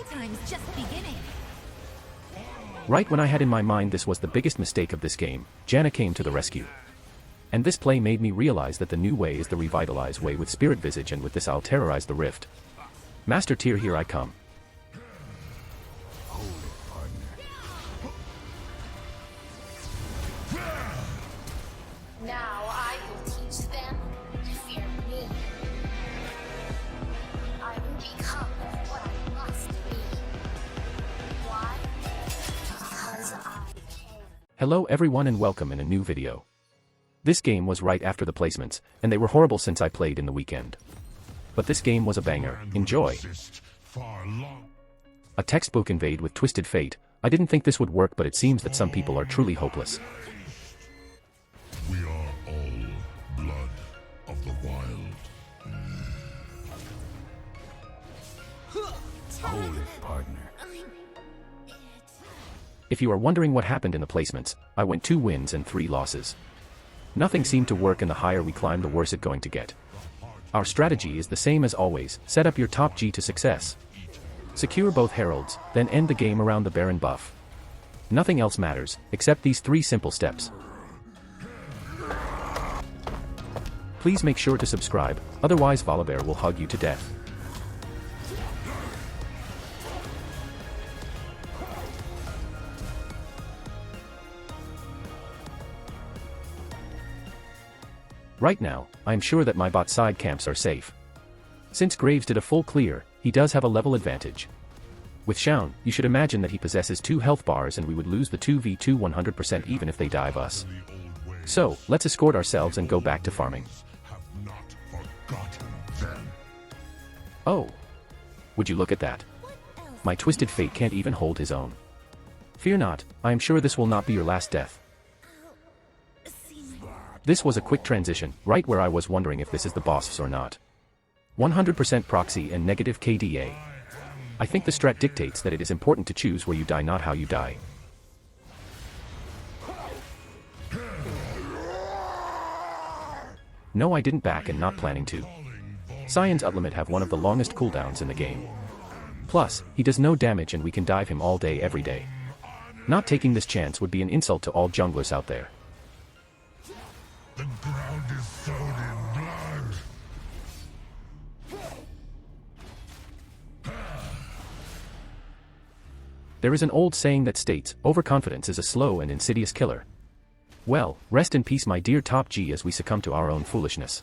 time's just beginning. Right when I had in my mind this was the biggest mistake of this game, Janna came to the rescue. And this play made me realize that the new way is the Revitilize way with Spirit Visage, and with this I'll terrorize the Rift. Master tier, here I come. Now I will teach them to fear me. I will become what I must be. Why? Because I can. Hello everyone and welcome in a new video. This game was right after the placements, and they were horrible since I played in the weekend. But this game was a banger. Enjoy. A textbook invade with Twisted Fate. I didn't think this would work, but it seems that some people are truly hopeless. We are all blood of the wild. Hold it, partner. If you are wondering what happened in the placements, I went 2 wins and 3 losses. Nothing seemed to work, and the higher we climb the worse it's going to get. Our strategy is the same as always: set up your top G to success. Secure both heralds, then end the game around the Baron buff. Nothing else matters, except these 3 simple steps. Please make sure to subscribe, otherwise Volibear will hug you to death. Right now, I am sure that my bot side camps are safe. Since Graves did a full clear, he does have a level advantage. With Shaun, you should imagine that he possesses 2 health bars and we would lose the 2v2 100% even if they dive us. So, let's escort ourselves and go back to farming. Oh! Would you look at that? My Twisted Fate can't even hold his own. Fear not, I am sure this will not be your last death. This was a quick transition, right where I was wondering if this is the boss or not. 100% proxy and negative KDA. I think the strat dictates that it is important to choose where you die, not how you die. No, I didn't back, and not planning to. Cyan's Ultimate have one of the longest cooldowns in the game. Plus, he does no damage and we can dive him all day every day. Not taking this chance would be an insult to all junglers out there. The ground is sown in blood. There is an old saying that states, overconfidence is a slow and insidious killer. Well, rest in peace my dear top G as we succumb to our own foolishness.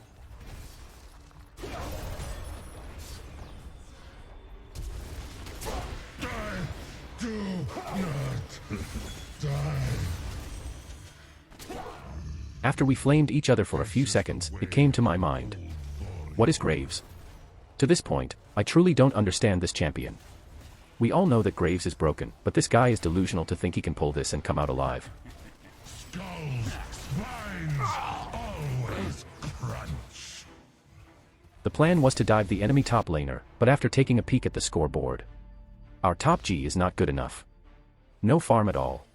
Do not die. After we flamed each other for a few seconds, it came to my mind. What is Graves? To this point, I truly don't understand this champion. We all know that Graves is broken, but this guy is delusional to think he can pull this and come out alive. Skulls, spines, always crunch. The plan was to dive the enemy top laner, but after taking a peek at the scoreboard, our top G is not good enough. No farm at all.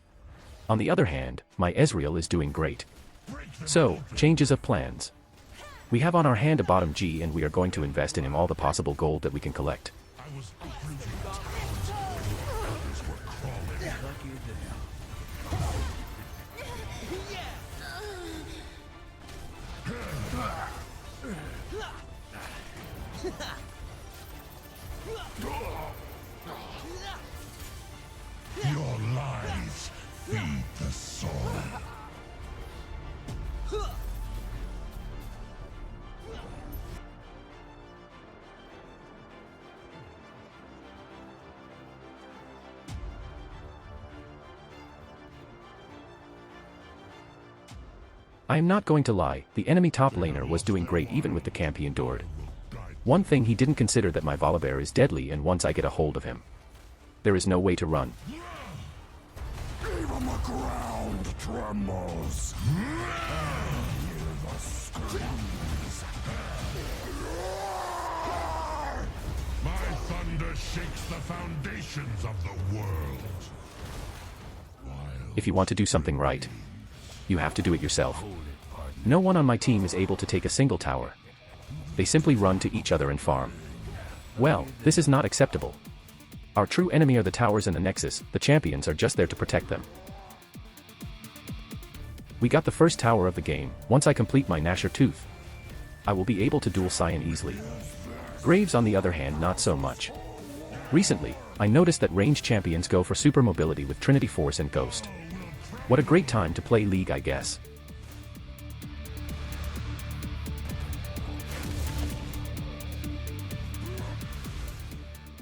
On the other hand, my Ezreal is doing great. So, changes of plans. We have on our hand a bottom G and we are going to invest in him all the possible gold that we can collect. Your lies feed the soul. I am not going to lie, the enemy top laner was doing great even with the camp he endured. One thing he didn't consider that my Volibear is deadly, and once I get a hold of him, there is no way to run. Even the ground trembles. Hear the screams. My thunder shakes the foundations of the world. If you want to do something right, you have to do it yourself. No one on my team is able to take a single tower. They simply run to each other and farm. Well, this is not acceptable. Our true enemy are the towers and the nexus, the champions are just there to protect them. We got the first tower of the game. Once I complete my Gnasher Tooth, I will be able to duel Cyan easily. Graves on the other hand not so much. Recently, I noticed that ranged champions go for super mobility with Trinity Force and Ghost. What a great time to play League, I guess.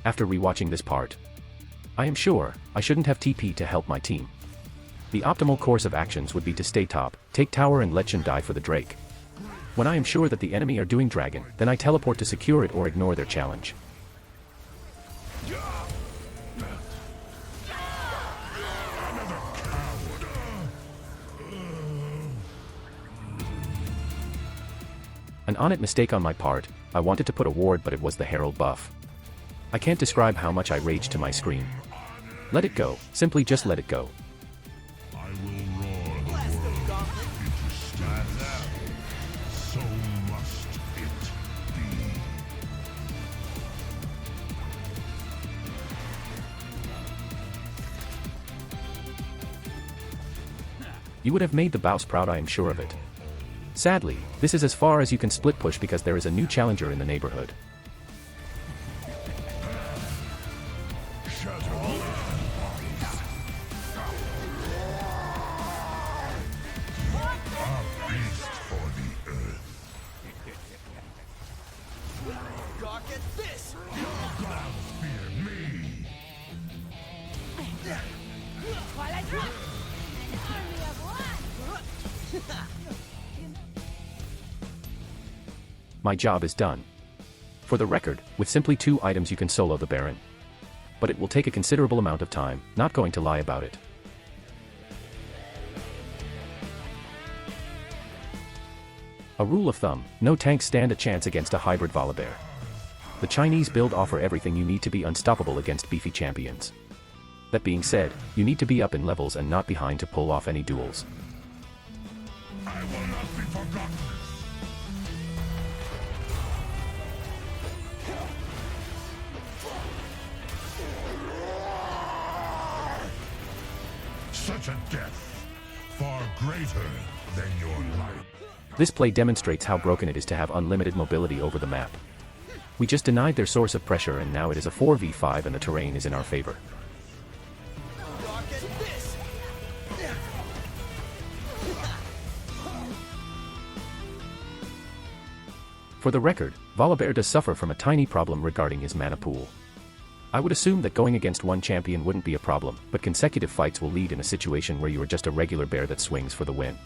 After rewatching this part, I am sure I shouldn't have TP to help my team. The optimal course of actions would be to stay top, take tower and let Shen die for the Drake. When I am sure that the enemy are doing dragon, then I teleport to secure it or ignore their challenge. An on-it mistake on my part. I wanted to put a ward but it was the Herald buff. I can't describe how much I raged to my screen. Let it go, simply just let it go. I will roar the world into stillness. So must it be. You would have made the Baus proud, I am sure of it. Sadly, this is as far as you can split push because there is a new challenger in the neighborhood. My job is done. For the record, with simply 2 items you can solo the Baron. But it will take a considerable amount of time, not going to lie about it. A rule of thumb, no tanks stand a chance against a hybrid Volibear. The Chinese build offer everything you need to be unstoppable against beefy champions. That being said, you need to be up in levels and not behind to pull off any duels. I will not be forgotten. Such a death, far greater than your life. This play demonstrates how broken it is to have unlimited mobility over the map. We just denied their source of pressure and now it is a 4v5 and the terrain is in our favor. For the record, Volibear does suffer from a tiny problem regarding his mana pool. I would assume that going against one champion wouldn't be a problem, but consecutive fights will lead in a situation where you are just a regular bear that swings for the win.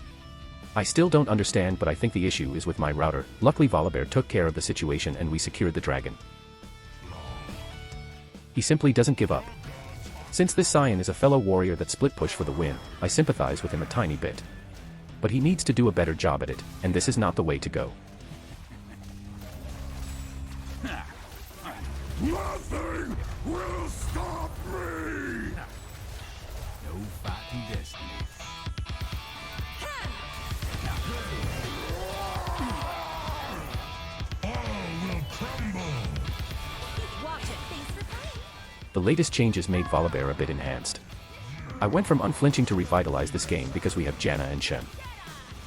I still don't understand, but I think the issue is with my router. Luckily Volibear took care of the situation and we secured the dragon. He simply doesn't give up. Since this Cyan is a fellow warrior that split push for the win, I sympathize with him a tiny bit. But he needs to do a better job at it, and this is not the way to go. Nothing will stop me! No fighting destiny. All will crumble! The latest changes made Volibear a bit enhanced. I went from unflinching to Revitilize this game because we have Janna and Shen.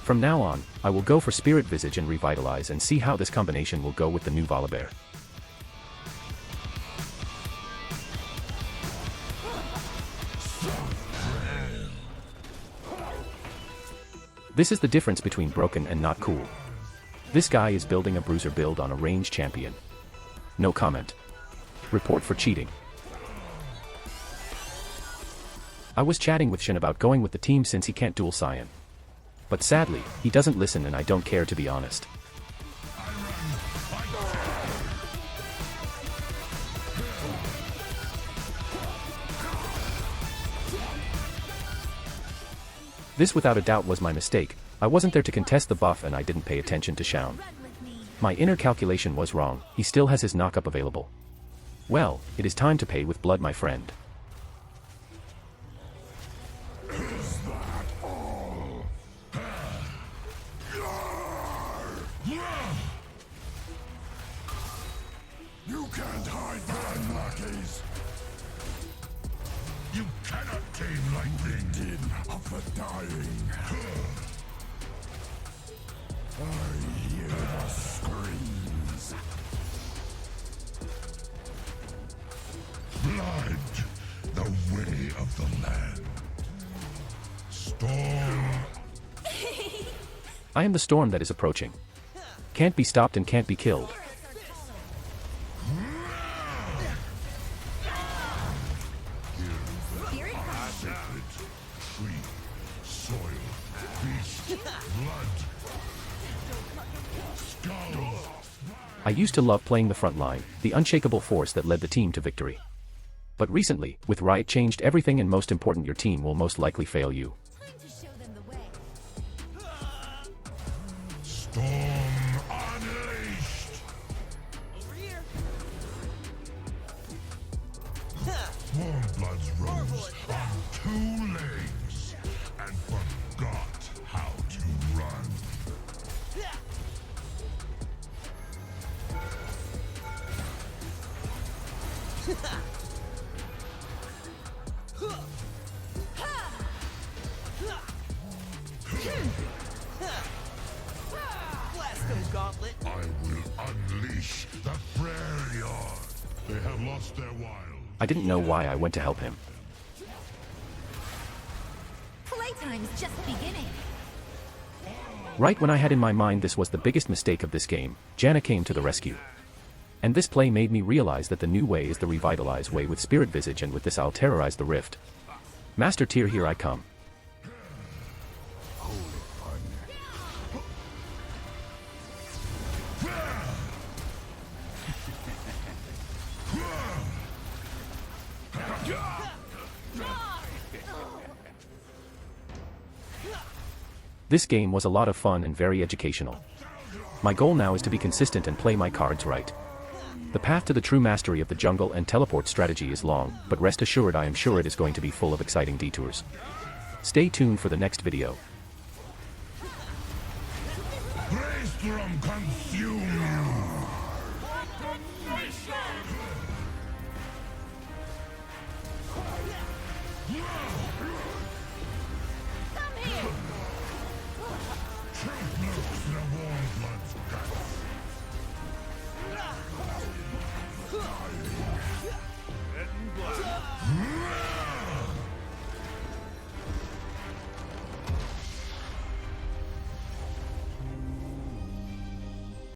From now on, I will go for Spirit Visage and Revitilize and see how this combination will go with the new Volibear. This is the difference between broken and not cool. This guy is building a bruiser build on a ranged champion. No comment. Report for cheating. I was chatting with Shen about going with the team since he can't duel Cyan. But sadly, he doesn't listen and I don't care, to be honest. This without a doubt was my mistake. I wasn't there to contest the buff and I didn't pay attention to Shaun. My inner calculation was wrong, he still has his knockup available. Well, it is time to pay with blood, my friend. Is that all? You can't hide behind lackeys. dying. I hear the screams. Blood, the way of the land. Storm. I am the storm that is approaching. Can't be stopped and can't be killed. Sacred tree, soil, beast, blood, skull. I used to love playing the front line, the unshakable force that led the team to victory. But recently, with Riot changed everything, and most important, your team will most likely fail you. Time to show them the way. Storm unleashed. Warm bloods rose on 2 legs and forgot how to run. Gauntlet. I will unleash the prayer yard. They have lost their wild. I didn't know why I went to help him. Playtime's just beginning. Right when I had in my mind this was the biggest mistake of this game, Janna came to the rescue. And this play made me realize that the new way is the Revitilize way with Spirit Visage, and with this I'll terrorize the Rift. Master Tier, here I come. Hold it, partner. This game was a lot of fun and very educational. My goal now is to be consistent and play my cards right. The path to the true mastery of the jungle and teleport strategy is long, but rest assured I am sure it is going to be full of exciting detours. Stay tuned for the next video. Brainstorm consume